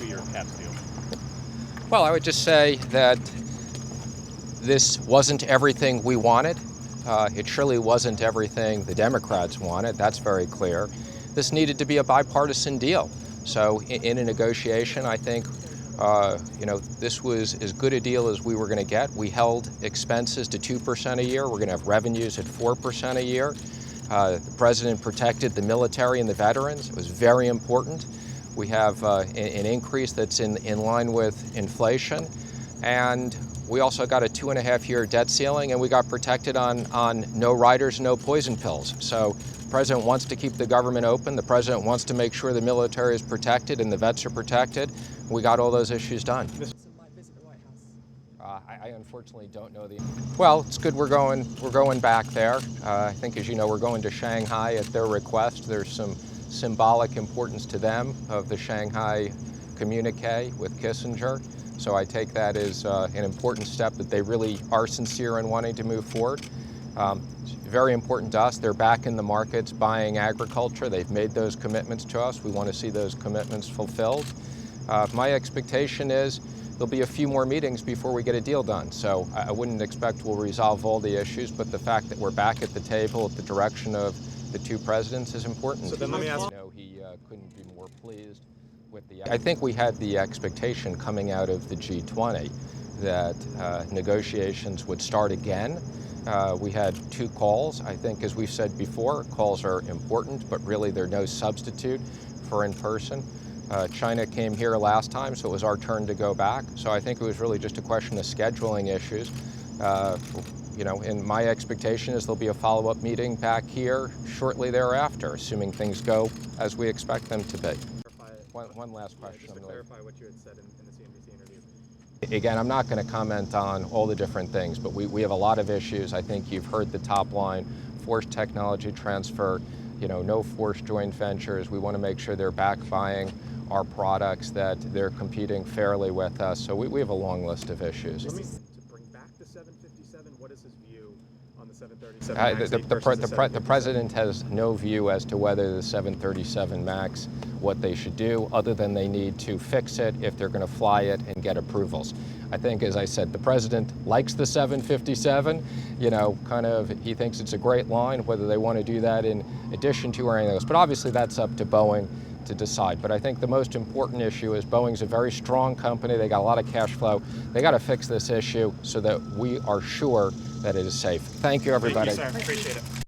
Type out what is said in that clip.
2-year caps deal? Well, I would just say that this wasn't everything we wanted. It surely wasn't everything the Democrats wanted. That's very clear. This needed to be a bipartisan deal. So in a negotiation, I think, this was as good a deal as we were going to get. We held expenses to 2% a year. We're going to have revenues at 4% a year. The president protected the military and the veterans. It was very important. We have an increase that's in line with inflation. And we also got a 2.5-year debt ceiling, and we got protected on no riders, no poison pills. So the president wants to keep the government open. The president wants to make sure the military is protected and the vets are protected. We got all those issues done. I unfortunately don't know the. Well, it's good we're going back there. I think, as you know, we're going to Shanghai at their request. There's some symbolic importance to them of the Shanghai communique with Kissinger. So I take that as an important step that they really are sincere in wanting to move forward. It's very important to us. They're back in the markets buying agriculture. They've made those commitments to us. We want to see those commitments fulfilled. My expectation is there'll be a few more meetings before we get a deal done. So I wouldn't expect we'll resolve all the issues, but the fact that we're back at the table at the direction of the two presidents is important. So then let me ask. He couldn't be more pleased with the. I think we had the expectation coming out of the G20 that negotiations would start again. We had 2 calls. I think, as we've said before, calls are important, but really they're no substitute for in-person. China came here last time, so it was our turn to go back. So I think it was really just a question of scheduling issues. And my expectation is there'll be a follow-up meeting back here shortly thereafter, assuming things go as we expect them to be. One last question. Just to clarify what you had said in the CNBC interview. Again, I'm not going to comment on all the different things, but we have a lot of issues. I think you've heard the top line: forced technology transfer, no forced joint ventures. We want to make sure they're back buying our products, that they're competing fairly with us. So we have a long list of issues. To bring back the 757, what is his view on the 737 MAX? The president has no view as to whether the 737 MAX, what they should do, other than they need to fix it if they're going to fly it and get approvals. I think, as I said, the president likes the 757. He thinks it's a great line. Whether they want to do that in addition to or anything else, but obviously that's up to Boeing to decide. But I think the most important issue is Boeing's a very strong company. They got a lot of cash flow. They got to fix this issue so that we are sure that it is safe. Thank you, everybody. Thank you, sir. Appreciate it.